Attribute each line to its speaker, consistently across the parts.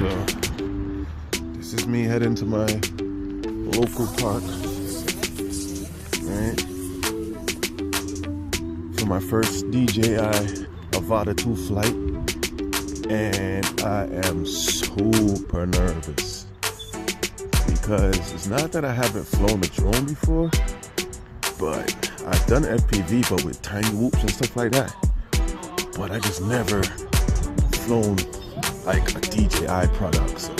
Speaker 1: So this is me heading to my local park, right? For my first DJI Avata 2 flight, and I am super nervous because it's not that I haven't flown a drone before, but I've done FPV, but with tiny whoops and stuff like that. But I just never flown like a DJI product. So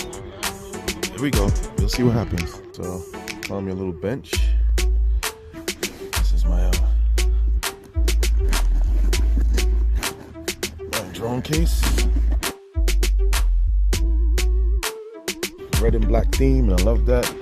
Speaker 1: here we go. We'll see what happens. So found me a little bench. This is my drone case. Red and black theme, and I love that.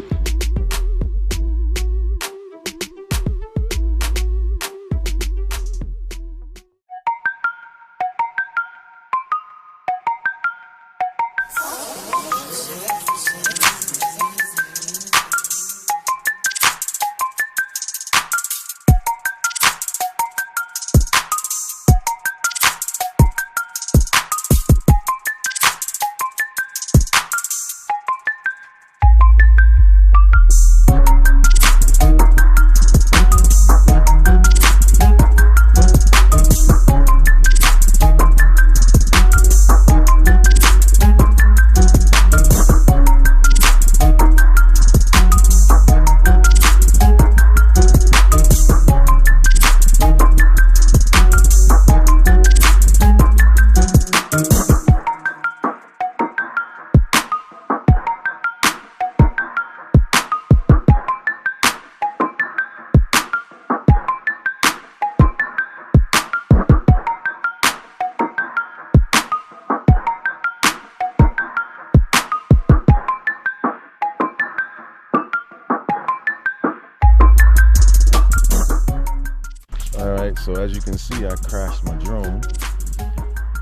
Speaker 1: Alright, so as you can see, I crashed my drone,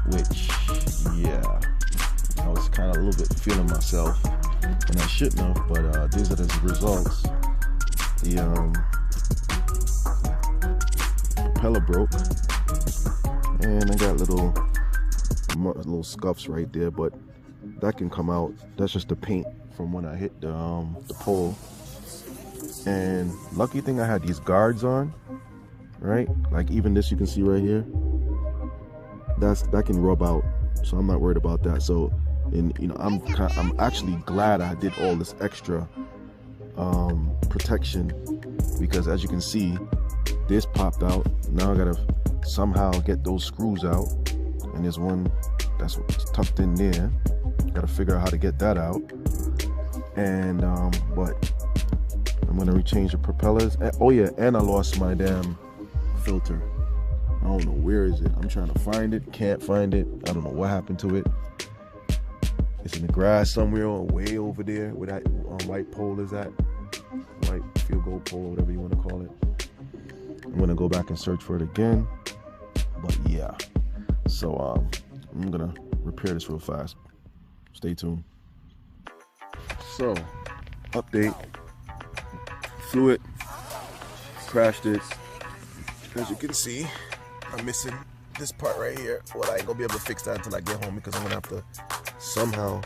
Speaker 1: which, yeah, I was kind of a little bit feeling myself, and I shouldn't have, but these are the results. The propeller broke, and I got little scuffs right there, but that can come out. That's just the paint from when I hit the pole. And lucky thing I had these guards on, right? Like even this you can see right here, that can rub out, so I'm not worried about that. So, and you know, I'm actually glad I did all this extra protection, because as you can see, this popped out. Now I gotta somehow get those screws out, and there's one that's tucked in there. Gotta figure out how to get that out. And but I'm gonna rechange the propellers. Oh yeah, and I lost my damn filter. I don't know, where is it? I'm trying to find it, can't find it. I don't know what happened to it. It's in the grass somewhere, or way over there where that white pole is at. White field goal pole, whatever you want to call it. I'm gonna go back and search for it again. But yeah, so I'm gonna repair this real fast. Stay tuned. So, update. Flew it, crashed it. As you can see, I'm missing this part right here. Well, I ain't gonna be able to fix that until I get home, because I'm gonna have to somehow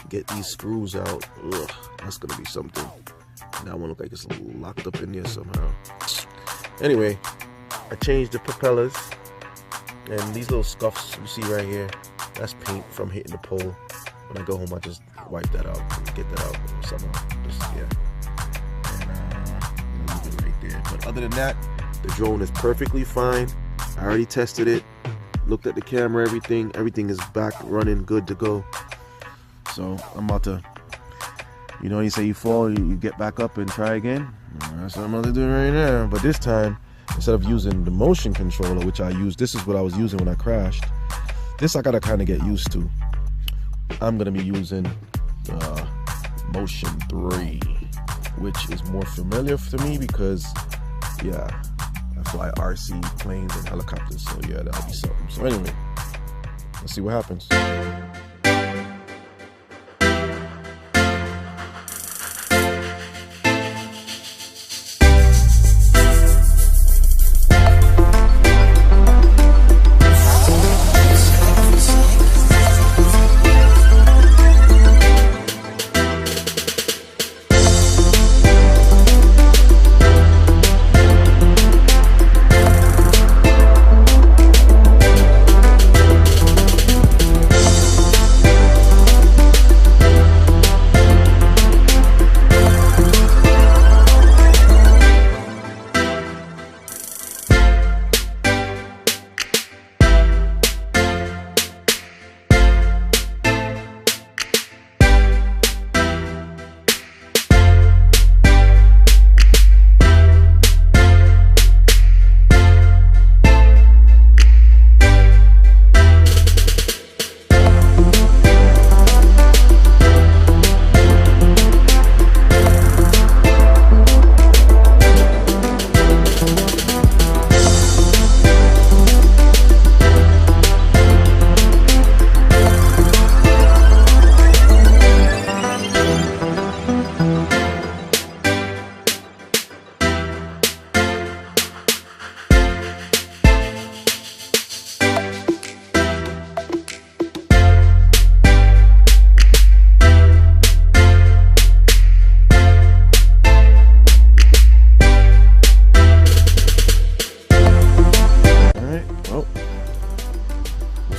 Speaker 1: get these screws out. Ugh, that's gonna be something. That one look like it's locked up in there somehow. Anyway, I changed the propellers, and these little scuffs you see right here, that's paint from hitting the pole. When I go home, I just wipe that out and get that out somehow. Just, yeah. And leave it right there. But other than that, the drone is perfectly fine. I already tested it, looked at the camera, everything is back running, good to go. So I'm about to, you know, you say you fall, you get back up and try again. That's what I'm about to do right now. But this time, instead of using the motion controller, which I used, this is what I was using when I crashed. This I gotta kind of get used to. I'm gonna be using Motion 3, which is more familiar to me because, yeah, I fly RC planes and helicopters, so yeah, that'll be something. So anyway, let's see what happens.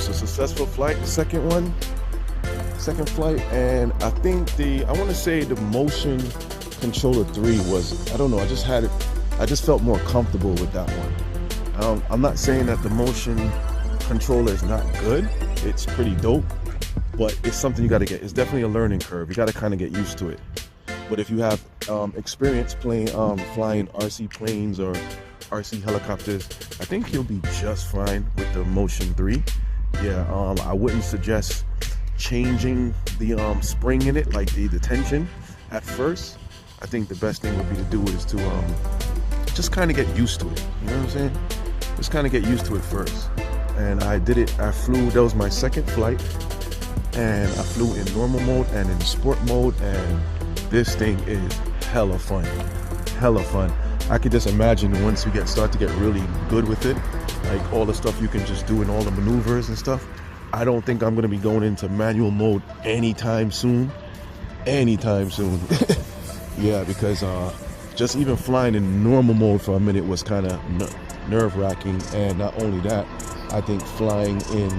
Speaker 1: was a successful flight, the second flight, and I think I want to say the motion controller 3 was, I don't know, I just felt more comfortable with that one. I'm not saying that the motion controller is not good, it's pretty dope, but it's something you got to get. It's definitely a learning curve. You got to kind of get used to it. But if you have experience flying RC planes or RC helicopters, I think you'll be just fine with the Motion 3. Yeah, I wouldn't suggest changing the spring in it, like the tension at first. I think the best thing would be to do is to just kind of get used to it. You know what I'm saying? Just kind of get used to it first. And I did it. I flew. That was my second flight, and I flew in normal mode and in sport mode, and this thing is hella fun. Hella fun. I could just imagine once you start to get really good with it, like all the stuff you can just do and all the maneuvers and stuff. I don't think I'm gonna be going into manual mode anytime soon. Anytime soon. Yeah, because just even flying in normal mode for a minute was kind of nerve-wracking, and not only that, I think flying in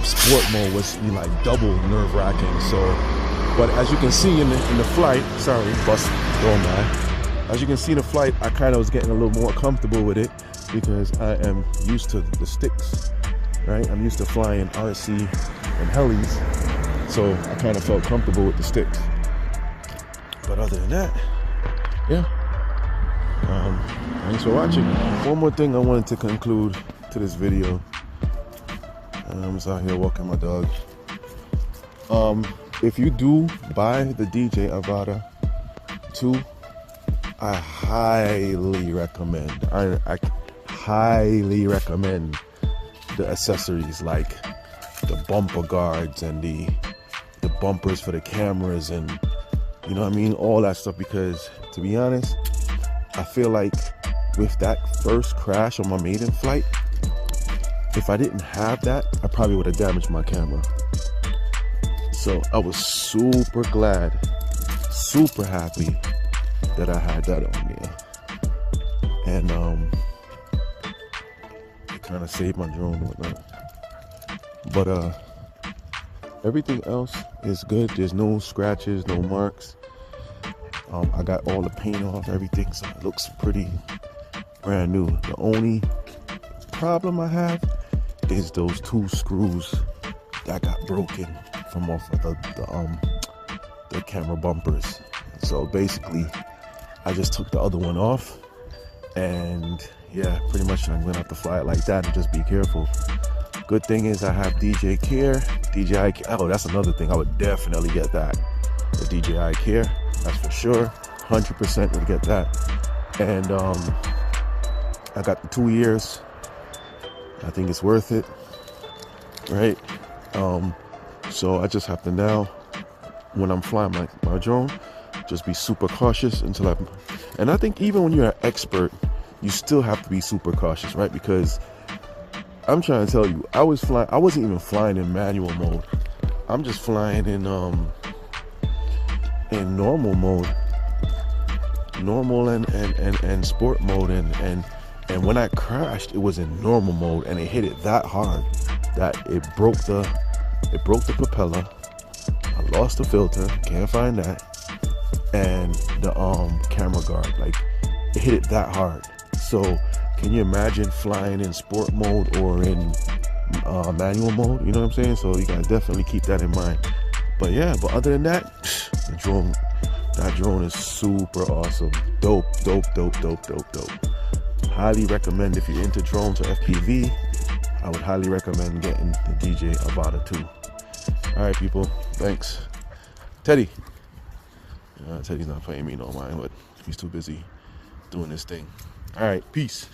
Speaker 1: sport mode was like double nerve-wracking. So, but as you can see in the flight, sorry, bus going by. As you can see in the flight, I kind of was getting a little more comfortable with it because I am used to the sticks, right? I'm used to flying RC and helis, so I kind of felt comfortable with the sticks. But other than that, yeah. Thanks for watching. One more thing I wanted to conclude to this video. I'm just out here walking my dog. If you do buy the DJI Avata 2, I highly recommend. I highly recommend the accessories, like the bumper guards and the bumpers for the cameras, and you know what I mean, all that stuff. Because to be honest, I feel like with that first crash on my Maiden flight, if I didn't have that, I probably would have damaged my camera. So I was super glad, super happy that I had that on there. And it kind of saved my drone and whatnot. But everything else is good. There's no scratches, no marks. I got all the paint off, everything, so it looks pretty brand new. The only problem I have is those 2 screws that got broken from off of the camera bumpers. So basically, I just took the other one off, and yeah, pretty much I'm gonna have to fly it like that and just be careful. Good thing is I have DJI Care. Oh, that's another thing. I would definitely get that. The DJI Care, that's for sure. 100% would get that. And I got the 2 years. I think it's worth it, right? So I just have to now, when I'm flying my drone, just be super cautious until and I think even when you're an expert, you still have to be super cautious, right? Because I'm trying to tell you, I wasn't even flying in manual mode. I'm just flying in normal mode, normal and sport mode, and when I crashed, it was in normal mode, and it hit it that hard that it broke the propeller. I lost the filter, can't find that, and the camera guard, like it hit it that hard. So can you imagine flying in sport mode or in manual mode? You know what I'm saying? So you gotta definitely keep that in mind. But yeah, but other than that, that drone is super awesome. Dope. Highly recommend, if you're into drones or FPV, I would highly recommend getting the DJI Avata 2. All right, people, thanks. Teddy. Teddy's not paying me no mind, but he's too busy doing this thing. All right, peace.